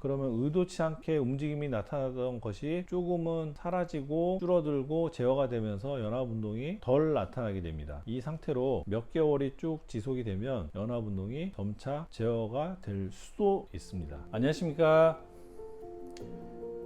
그러면 의도치 않게 움직임이 나타나던 것이 조금은 사라지고 줄어들고 제어가 되면서 연합운동이 덜 나타나게 됩니다. 이 상태로 몇 개월이 쭉 지속이 되면 연합운동이 점차 제어가 될 수도 있습니다. 안녕하십니까,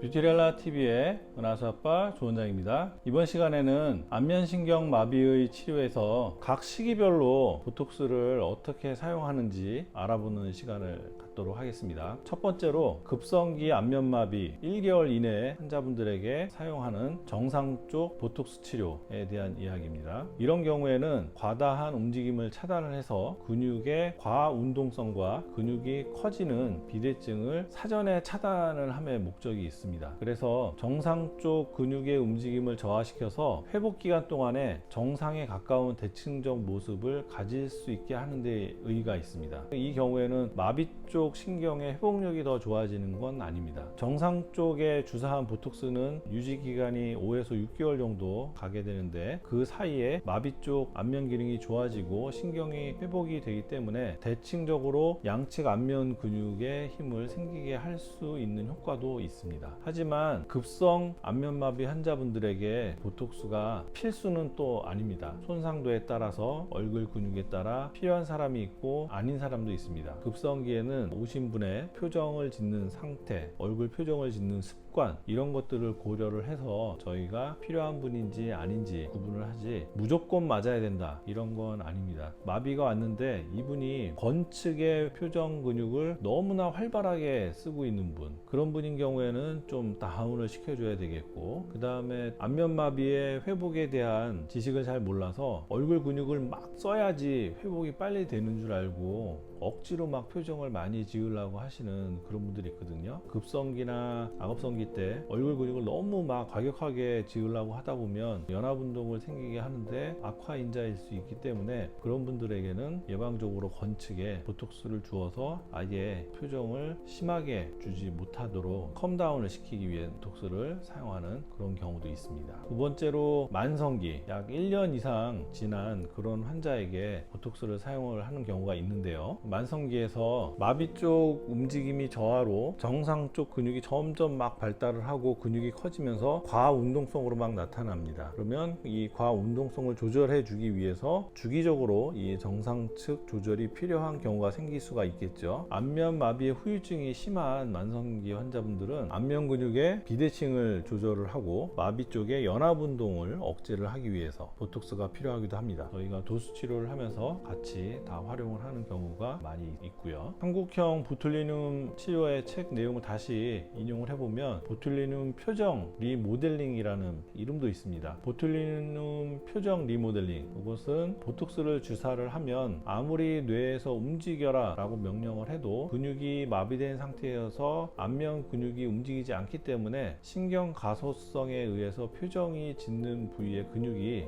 뷰티렐라TV의 은하수아빠 조원장입니다. 이번 시간에는 안면신경 마비의 치료에서 각 시기별로 보톡스를 어떻게 사용하는지 알아보는 시간을 갖도록 하겠습니다. 첫 번째로 급성기 안면마비 1개월 이내에 환자분들에게 사용하는 정상 쪽 보톡스 치료에 대한 이야기입니다. 이런 경우에는 과다한 움직임을 차단을 해서 근육의 과운동성과 근육이 커지는 비대증을 사전에 차단을 함의 목적이 있습니다. 그래서 정상 쪽 근육의 움직임을 저하시켜서 회복 기간 동안에 정상에 가까운 대칭적 모습을 가질 수 있게 하는 데 의의가 있습니다. 이 경우에는 마비 쪽 신경의 회복력이 더 좋아지는 건 아닙니다. 정상 쪽에 주사한 보톡스는 유지 기간이 5에서 6개월 정도 가게 되는데, 그 사이에 마비 쪽 안면 기능이 좋아지고 신경이 회복이 되기 때문에 대칭적으로 양측 안면 근육에 힘을 생기게 할 수 있는 효과도 있습니다. 하지만 급성 안면마비 환자분들에게 보톡스가 필수는 또 아닙니다. 손상도에 따라서 얼굴 근육에 따라 필요한 사람이 있고 아닌 사람도 있습니다. 급성기에는 오신 분의 표정을 짓는 상태, 얼굴 표정을 짓는 습관, 이런 것들을 고려를 해서 저희가 필요한 분인지 아닌지 구분을 하지 무조건 맞아야 된다 이런 건 아닙니다. 마비가 왔는데 이분이 건측의 표정 근육을 너무나 활발하게 쓰고 있는 분, 그런 분인 경우에는 좀 다운을 시켜줘야 되겠고, 그 다음에 안면마비의 회복에 대한 지식을 잘 몰라서 얼굴 근육을 막 써야지 회복이 빨리 되는 줄 알고 억지로 막 표정을 많이 지으려고 하시는 그런 분들이 있거든요. 급성기나 악업성기 때 얼굴 근육을 너무 막 과격하게 지으려고 하다 보면 연합운동을 생기게 하는데 악화인자일 수 있기 때문에 그런 분들에게는 예방적으로 건측에 보톡스를 주어서 아예 표정을 심하게 주지 못하도록 컴다운을 시키기 위해 보톡스를 사용하는 그런 경우도 있습니다. 두 번째로 만성기, 약 1년 이상 지난 그런 환자에게 보톡스를 사용을 하는 경우가 있는데요. 만성기에서 마비 쪽 움직임이 저하로 정상 쪽 근육이 점점 막 발달을 하고 근육이 커지면서 과운동성으로 막 나타납니다. 그러면 이 과운동성을 조절해 주기 위해서 주기적으로 이 정상 측 조절이 필요한 경우가 생길 수가 있겠죠. 안면 마비의 후유증이 심한 만성기 환자분들은 안면 근육의 비대칭을 조절을 하고 마비 쪽의 연합운동을 억제를 하기 위해서 보톡스가 필요하기도 합니다. 저희가 도수 치료를 하면서 같이 다 활용을 하는 경우가 많이 있고요. 한국형 보툴리눔 치료의 책 내용을 다시 인용을 해보면 보툴리눔 표정 리모델링이라는 이름도 있습니다. 보툴리눔 표정 리모델링, 이것은 보톡스를 주사를 하면 아무리 뇌에서 움직여라 라고 명령을 해도 근육이 마비된 상태여서 안면 근육이 움직이지 않기 때문에 신경 가소성에 의해서 표정이 짓는 부위의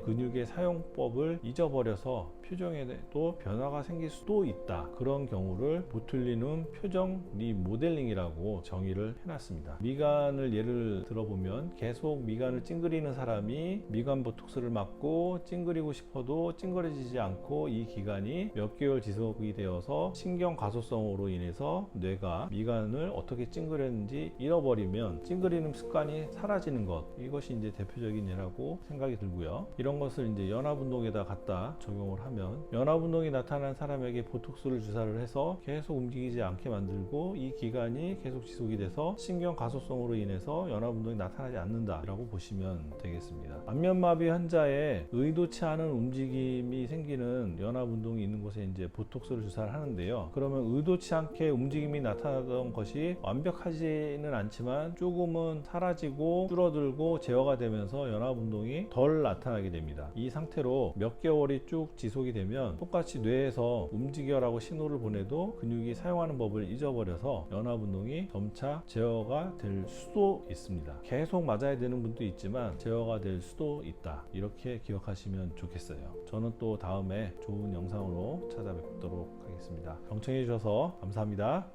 근육의 사용법을 잊어버려서 표정에도 변화가 생길 수도 있다. 그런 경우를 보툴리눔 표정 리모델링이라고 정의를 해놨습니다. 미간을 예를 들어보면 계속 미간을 찡그리는 사람이 미간 보톡스를 맞고 찡그리고 싶어도 찡그려지지 않고 이 기간이 몇 개월 지속이 되어서 신경 가소성으로 인해서 뇌가 미간을 어떻게 찡그렸는지 잃어버리면 찡그리는 습관이 사라지는 것, 이것이 이제 대표적인 예라고 생각이 들고요. 이런 것을 이제 연합운동에다 갖다 적용을 하면 연합운동이 나타난 사람에게 보톡스를 주사를 해서 계속 움직이지 않게 만들고 이 기간이 계속 지속이 돼서 신경 가소성으로 인해서 연합운동이 나타나지 않는다라고 보시면 되겠습니다. 안면마비 환자의 의도치 않은 움직임이 생기는 연합운동이 있는 곳에 이제 보톡스를 주사를 하는데요. 그러면 의도치 않게 움직임이 나타나던 것이 완벽하지는 않지만 조금은 사라지고 줄어들고 제어가 되면서 연합운동이 덜 나타나게 됩니다. 이 상태로 몇 개월이 쭉 지속이 되면 똑같이 뇌에서 움직여라고 신호를 보내도 근육이 사용하는 법을 잊어버려서 연합운동이 점차 제어가 될 수도 있습니다. 계속 맞아야 되는 분도 있지만 제어가 될 수도 있다, 이렇게 기억하시면 좋겠어요. 저는 또 다음에 좋은 영상으로 찾아뵙도록 하겠습니다. 경청해 주셔서 감사합니다.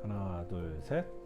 하나, 둘, 셋.